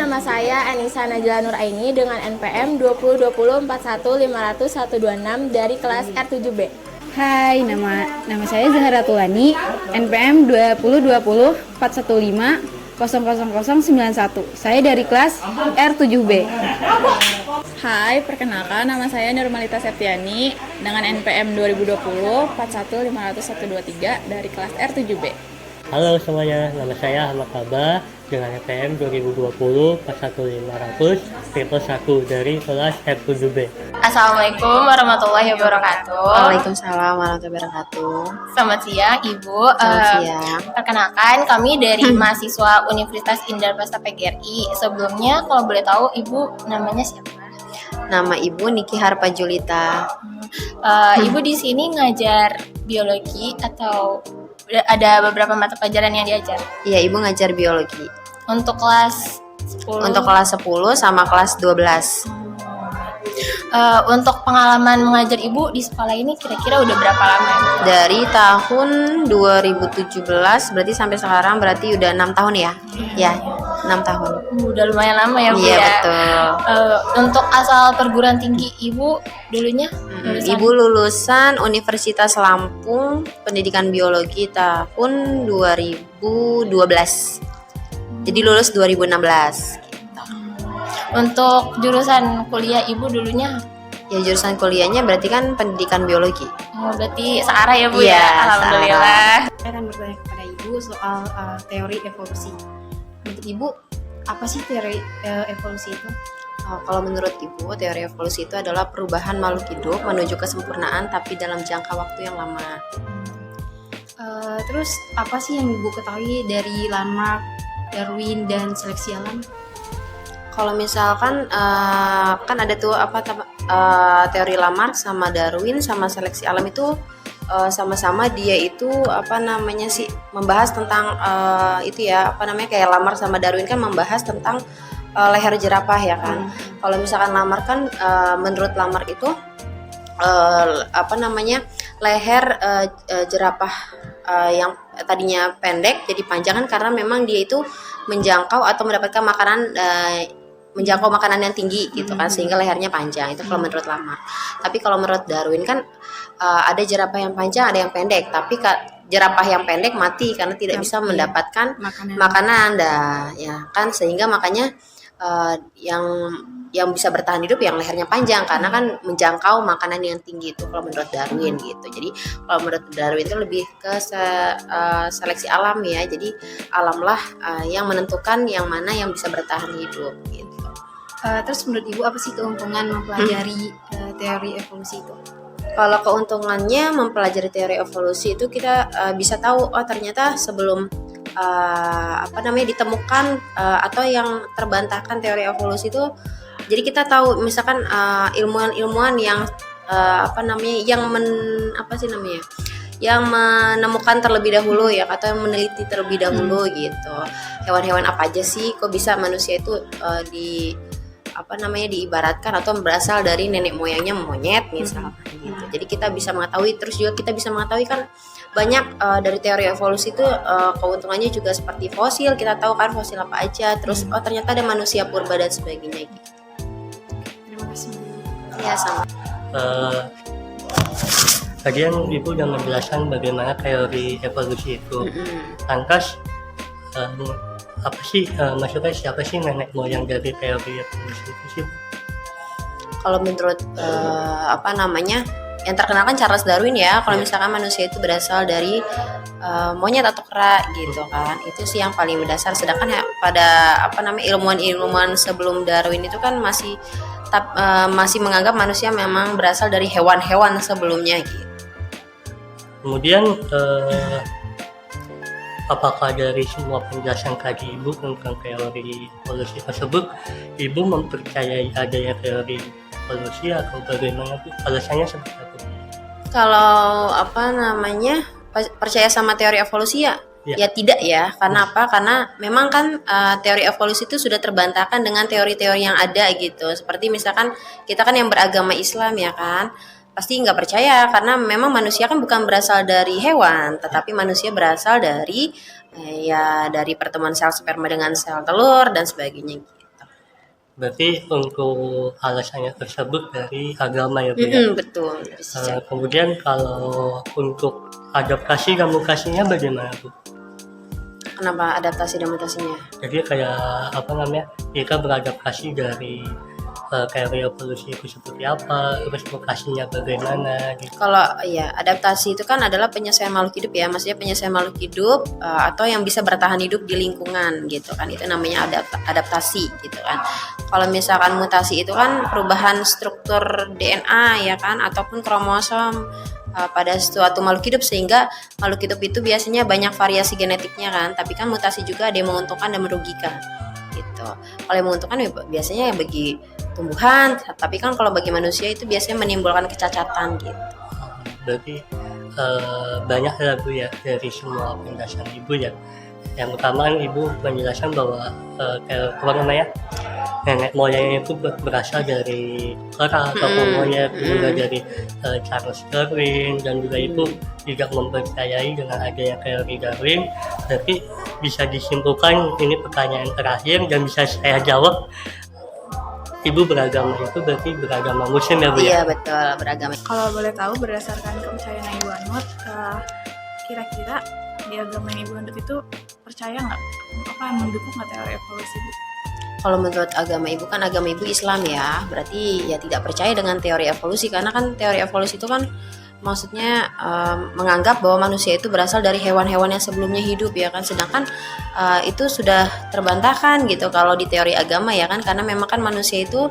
nama saya Anissa Najla Nuraini dengan NPM 202041500126 dari kelas R7B. Hai, nama saya Zahra Tulani, NPM 202041500091. Saya dari kelas R7B. Hai, perkenalkan nama saya Nurmalita Septiani dengan NPM 202041500123 dari kelas R7B. Halo semuanya, nama saya Ahmad Kaba dengan NPM 2020-41500-1 dari kelas R7B. Assalamualaikum warahmatullahi wabarakatuh. Waalaikumsalam warahmatullahi wabarakatuh. Selamat siang Ibu. Selamat siang. Perkenalkan kami dari mahasiswa Universitas Indarpasta PGRI. Sebelumnya kalau boleh tahu Ibu namanya siapa? Nama Ibu Niki Harpa Julita. Ibu di sini ngajar biologi atau ada beberapa mata pelajaran yang diajar? Iya, Ibu ngajar biologi. Untuk kelas 10? Untuk kelas 10 sama kelas 12. Untuk pengalaman mengajar Ibu di sekolah ini kira-kira udah berapa lama? Dari tahun 2017 berarti sampai sekarang berarti udah 6 tahun ya? Ya, 6 tahun. Udah lumayan lama ya Bu Iya, ya? betul. Untuk asal perguruan tinggi Ibu dulunya? Ibu lulusan Universitas Lampung Pendidikan Biologi tahun 2012. Jadi lulus 2016. Untuk jurusan kuliah Ibu dulunya? Ya, jurusan kuliahnya berarti kan pendidikan biologi. Berarti searah ya Bu Iya, ya? Alhamdulillah. Saya akan bertanya kepada Ibu soal teori evolusi. Untuk Ibu, apa sih teori evolusi itu? Kalau menurut Ibu, teori evolusi itu adalah perubahan makhluk hidup menuju kesempurnaan tapi dalam jangka waktu yang lama. Terus apa sih yang Ibu ketahui dari Lamarck, Darwin, dan seleksi alam? Kalau misalkan kan ada tuh teori Lamarck sama Darwin sama seleksi alam itu sama-sama dia itu membahas tentang itu ya kayak Lamarck sama Darwin kan membahas tentang leher jerapah ya kan. Kalau misalkan Lamarck kan menurut Lamarck itu leher jerapah yang tadinya pendek jadi panjang kan karena memang dia itu menjangkau atau mendapatkan menjangkau makanan yang tinggi gitu kan sehingga lehernya panjang. Itu kalau menurut Lamarck. Tapi kalau menurut Darwin kan ada jerapah yang panjang ada yang pendek, tapi jerapah yang pendek mati karena tidak bisa mendapatkan makanan ya kan, sehingga makanya yang bisa bertahan hidup yang lehernya panjang karena kan menjangkau makanan yang tinggi. Itu kalau menurut Darwin gitu. Jadi kalau menurut Darwin itu lebih ke seleksi alam ya. Jadi alamlah yang menentukan yang mana yang bisa bertahan hidup gitu. Terus menurut Ibu apa sih keuntungan mempelajari teori evolusi itu? Kalau keuntungannya mempelajari teori evolusi itu kita bisa tahu ternyata sebelum ditemukan atau yang terbantahkan teori evolusi itu, jadi kita tahu misalkan ilmuwan-ilmuwan yang yang menemukan terlebih dahulu ya atau yang meneliti terlebih dahulu gitu. Hewan-hewan apa aja sih kok bisa manusia itu diibaratkan atau berasal dari nenek moyangnya monyet misalkan gitu. Jadi kita bisa mengetahui, terus juga kita bisa mengetahui kan banyak dari teori evolusi itu keuntungannya juga seperti fosil. Kita tahu kan fosil apa aja, terus ternyata ada manusia purba dan sebagainya gitu. Terima kasih. Ya sama. Tadi yang Ibu udah menjelaskan bagaimana teori evolusi itu. Lantas maksudnya siapa sih nenek moyang dari teori evolusi itu sih? Kalau menurut yang terkenal kan Charles Darwin ya. Kalau misalkan manusia itu berasal dari monyet atau kera gitu kan, itu sih yang paling mendasar. Sedangkan ya pada ilmuwan-ilmuwan sebelum Darwin itu kan masih menganggap manusia memang berasal dari hewan-hewan sebelumnya gitu. Kemudian apakah dari semua penjelasan tadi Ibu tentang teori evolusi tersebut, Ibu mempercayai adanya teori evolusi atau bagaimana tuh? Alasannya seperti apa? Kalau percaya sama teori evolusi ya tidak ya. Karena apa? Karena memang kan teori evolusi itu sudah terbantahkan dengan teori-teori yang ada gitu. Seperti misalkan kita kan yang beragama Islam ya kan, pasti nggak percaya karena memang manusia kan bukan berasal dari hewan, tetapi manusia berasal dari dari pertemuan sel sperma dengan sel telur dan sebagainya gitu. Berarti untuk alasannya tersebut dari agama ya Bu ya. Betul. Bisa. Kemudian kalau untuk adaptasi dan mutasinya bagaimana Bu? Kenapa adaptasi dan mutasinya? Jadi kayak apa namanya, kita beradaptasi dari teori evolusi itu seperti apa, terus mutasinya bagaimana gitu. Kalau ya adaptasi itu kan adalah penyesuaian makhluk hidup ya, maksudnya penyesuaian makhluk hidup atau yang bisa bertahan hidup di lingkungan gitu kan, itu namanya adaptasi gitu kan. Kalau misalkan mutasi itu kan perubahan struktur DNA ya kan, ataupun kromosom pada suatu makhluk hidup, sehingga makhluk hidup itu biasanya banyak variasi genetiknya kan, tapi kan mutasi juga ada yang menguntungkan dan merugikan gitu. Kalau yang menguntungkan ya biasanya bagi tumbuhan, tapi kan kalau bagi manusia itu biasanya menimbulkan kecacatan gitu. Berarti banyak ya Bu ya dari semua penjelasan Ibu ya. Yang pertama kan Ibu menjelaskan bahwa apa namanya, nenek moyangnya itu berasal dari kera atau monyet, juga dari Charles Darwin, dan juga Ibu tidak mempercayai dengan adanya teori Darwin. Berarti bisa disimpulkan, ini pertanyaan terakhir dan bisa saya jawab, Ibu beragama itu berarti beragama Muslim ya Bu ya? Iya betul, beragama. Kalau boleh tahu berdasarkan kepercayaan yang Ibu anut, kira-kira di agama yang Ibu anut itu percaya nggak? Apa mendukung nggak teori evolusi Bu? Kalau menurut agama Ibu kan agama Ibu Islam ya, berarti ya tidak percaya dengan teori evolusi, karena kan teori evolusi itu kan maksudnya menganggap bahwa manusia itu berasal dari hewan-hewan yang sebelumnya hidup ya kan, sedangkan itu sudah terbantahkan gitu kalau di teori agama ya kan, karena memang kan manusia itu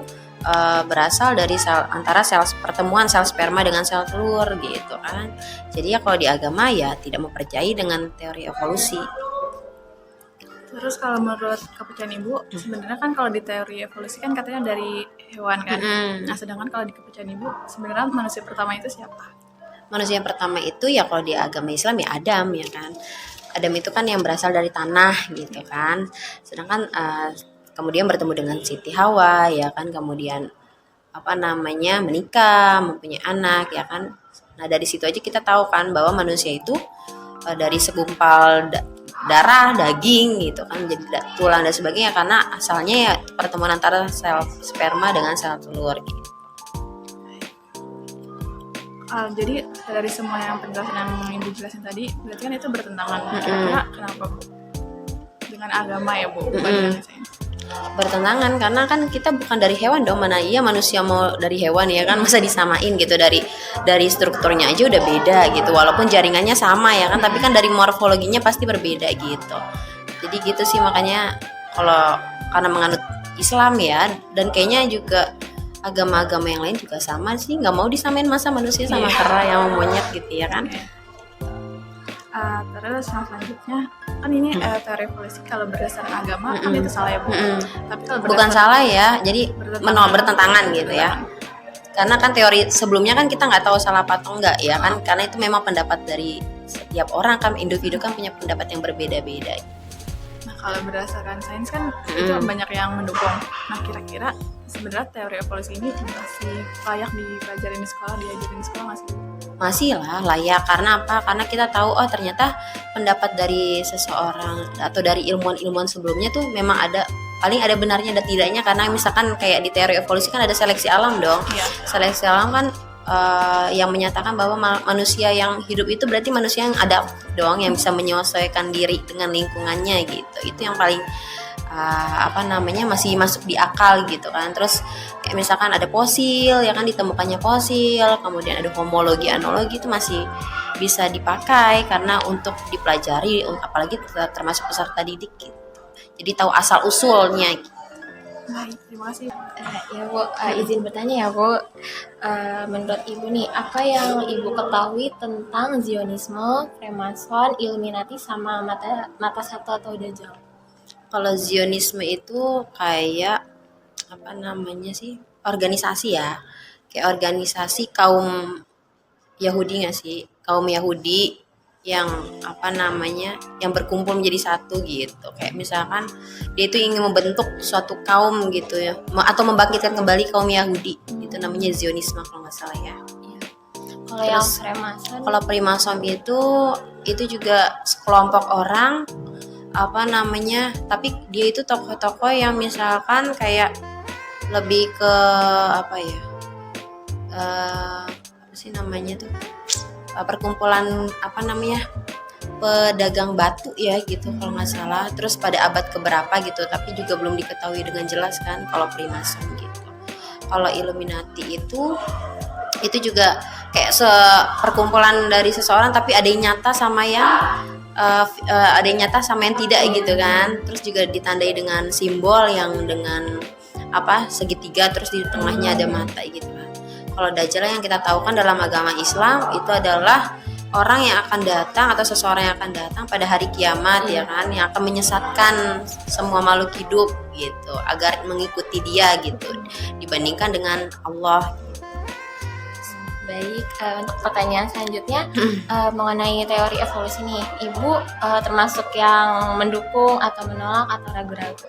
berasal dari antara pertemuan sel sperma dengan sel telur gitu kan. Jadi ya kalau di agama ya tidak mempercayai dengan teori evolusi. Terus kalau menurut kepercayaan Ibu, sebenarnya kan kalau di teori evolusi kan katanya dari hewan kan. Nah, sedangkan kalau di kepercayaan Ibu, sebenarnya manusia pertama itu siapa? Manusia yang pertama itu ya kalau di agama Islam ya Adam ya kan. Adam itu kan yang berasal dari tanah gitu kan. Sedangkan kemudian bertemu dengan Siti Hawa ya kan, kemudian apa namanya menikah, mempunyai anak ya kan. Nah, dari situ aja kita tahu kan bahwa manusia itu dari segumpal darah, daging gitu kan, jadi tulang dan sebagainya, karena asalnya ya pertemuan antara sel sperma dengan sel telur gitu. Jadi dari semua yang penjelasan yang Ibu jelasin tadi, berarti kan itu bertentangan. Kira-kira kenapa Bu? Dengan agama ya Bu, bukan dengan sains. Bertentangan karena kan kita bukan dari hewan dong, mana iya manusia mau dari hewan ya kan, masa disamain gitu, dari strukturnya aja udah beda gitu, walaupun jaringannya sama ya kan, tapi kan dari morfologinya pasti berbeda gitu. Jadi gitu sih, makanya kalau karena menganut Islam ya, dan kayaknya juga agama-agama yang lain juga sama sih, nggak mau disamain masa manusia sama kera yang monyet gitu ya kan. Terus yang selanjutnya kan ini teori evolusi kalau berdasarkan agama kan itu salah ya Bu. Tapi kalau Bukan salah ya, jadi bertentangan gitu ya. Karena kan teori sebelumnya kan kita nggak tahu salah apa atau enggak ya kan, karena itu memang pendapat dari setiap orang kan, individu kan punya pendapat yang berbeda-beda. Nah, kalau berdasarkan sains kan itu banyak yang mendukung. Nah, kira-kira sebenarnya teori evolusi ini masih layak dipelajarin di sekolah, diajarin di sekolah nggak sih? Masih lah layak, karena apa? Karena kita tahu oh ternyata pendapat dari seseorang atau dari ilmuwan-ilmuwan sebelumnya tuh memang ada, paling ada benarnya ada tidaknya, karena misalkan kayak di teori evolusi kan ada seleksi alam dong. Seleksi alam kan yang menyatakan bahwa manusia yang hidup itu berarti manusia yang ada dong, yang bisa menyesuaikan diri dengan lingkungannya gitu. Itu yang paling masih masuk di akal gitu kan. Terus kayak misalkan ada fosil ya kan, ditemukannya fosil, kemudian ada homologi analogi, itu masih bisa dipakai karena untuk dipelajari, apalagi termasuk peserta didik gitu. Jadi tahu asal usulnya gitu. Baik, terima kasih. Ya Bu, izin bertanya ya Bu, menurut Ibu nih, apa yang Ibu ketahui tentang Zionisme, Freemason, Illuminati, sama mata satu atau Dajjal? Kalau Zionisme itu kayak organisasi ya, kayak organisasi kaum Yahudi nggak sih, kaum Yahudi yang yang berkumpul menjadi satu gitu. Kayak misalkan dia itu ingin membentuk suatu kaum gitu ya, atau membangkitkan kembali kaum Yahudi, itu namanya Zionisme kalau nggak salah ya. Kalau yang Freemason? Kalau Freemason itu juga sekelompok orang tapi dia itu tokoh-tokoh yang misalkan kayak lebih ke apa ya, apa sih namanya tuh, perkumpulan apa namanya, pedagang batu ya gitu kalau nggak salah. Terus pada abad keberapa gitu, tapi juga belum diketahui dengan jelas kan kalau Freemason gitu. Kalau Illuminati itu juga kayak perkumpulan dari seseorang, tapi ada yang nyata sama yang ada yang nyata sama yang tidak gitu kan. Terus juga ditandai dengan simbol yang dengan apa, segitiga, terus di tengahnya ada mata gitu kan. Kalau Dajjal yang kita tahu kan dalam agama Islam itu adalah orang yang akan datang atau seseorang yang akan datang pada hari kiamat ya kan, yang akan menyesatkan semua makhluk hidup gitu agar mengikuti dia gitu dibandingkan dengan Allah. Baik, untuk pertanyaan selanjutnya mengenai teori evolusi nih, Ibu termasuk yang mendukung atau menolak atau ragu-ragu?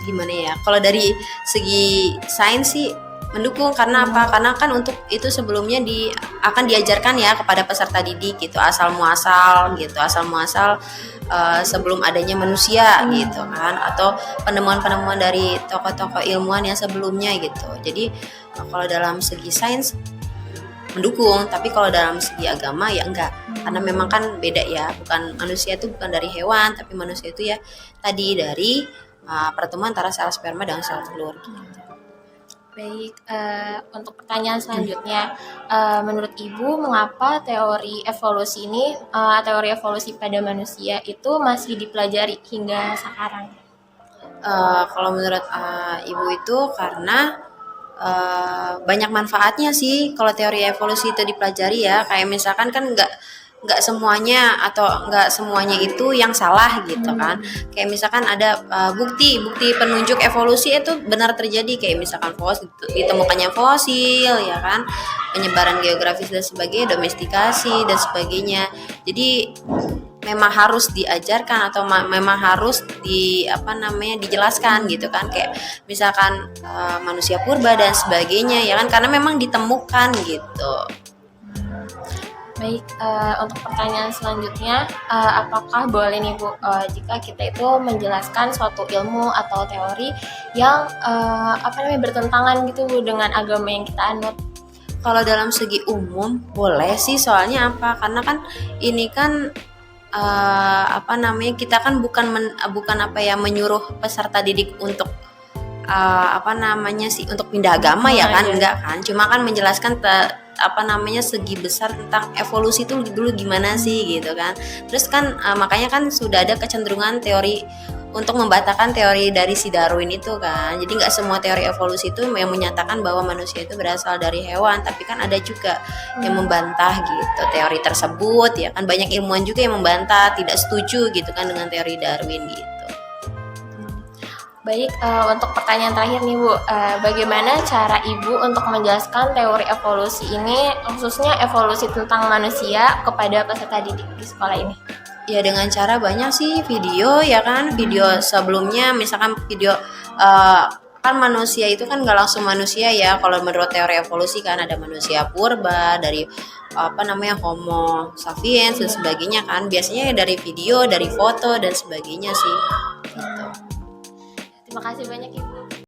Gimana ya, kalau dari segi sains sih mendukung. Karena apa? Karena kan untuk itu sebelumnya akan diajarkan ya kepada peserta didik gitu, asal muasal sebelum adanya manusia gitu kan, atau penemuan-penemuan dari tokoh-tokoh ilmuwan yang sebelumnya gitu. Jadi kalau dalam segi sains mendukung, tapi kalau dalam segi agama ya enggak, karena memang kan beda ya, bukan manusia itu bukan dari hewan, tapi manusia itu ya tadi dari pertemuan antara sel sperma dan sel telur gitu. Baik, untuk pertanyaan selanjutnya, menurut Ibu mengapa teori evolusi ini, teori evolusi pada manusia itu masih dipelajari hingga sekarang? Kalau menurut Ibu itu karena banyak manfaatnya sih kalau teori evolusi itu dipelajari ya. Kayak misalkan kan nggak semuanya atau nggak semuanya itu yang salah gitu kan. Kayak misalkan ada bukti penunjuk evolusi itu benar terjadi, kayak misalkan ditemukannya fosil ya kan, penyebaran geografis dan sebagainya, domestikasi dan sebagainya. Jadi memang harus diajarkan atau memang harus dijelaskan gitu kan, kayak misalkan manusia purba dan sebagainya ya kan, karena memang ditemukan gitu. Baik, untuk pertanyaan selanjutnya, apakah boleh nih Bu, jika kita itu menjelaskan suatu ilmu atau teori yang bertentangan gitu Bu dengan agama yang kita anut? Kalau dalam segi umum boleh sih, soalnya apa? Karena kan ini kan kita kan bukan menyuruh peserta didik untuk untuk pindah agama ya kan, enggak kan, cuma kan menjelaskan segi besar tentang evolusi itu dulu gimana sih gitu kan. Terus kan makanya kan sudah ada kecenderungan teori untuk membatalkan teori dari si Darwin itu kan. Jadi nggak semua teori evolusi itu yang menyatakan bahwa manusia itu berasal dari hewan, tapi kan ada juga yang membantah gitu teori tersebut ya kan. Banyak ilmuwan juga yang membantah, tidak setuju gitu kan dengan teori Darwin gitu. Baik, untuk pertanyaan terakhir nih Bu, bagaimana cara Ibu untuk menjelaskan teori evolusi ini, khususnya evolusi tentang manusia kepada peserta didik di sekolah ini? Ya dengan cara banyak sih, video ya kan, video sebelumnya misalkan video kan manusia itu kan nggak langsung manusia ya. Kalau menurut teori evolusi kan ada manusia purba, dari Homo sapiens dan sebagainya kan. Biasanya dari video, dari foto dan sebagainya sih. Gitu. Terima kasih banyak Ibu.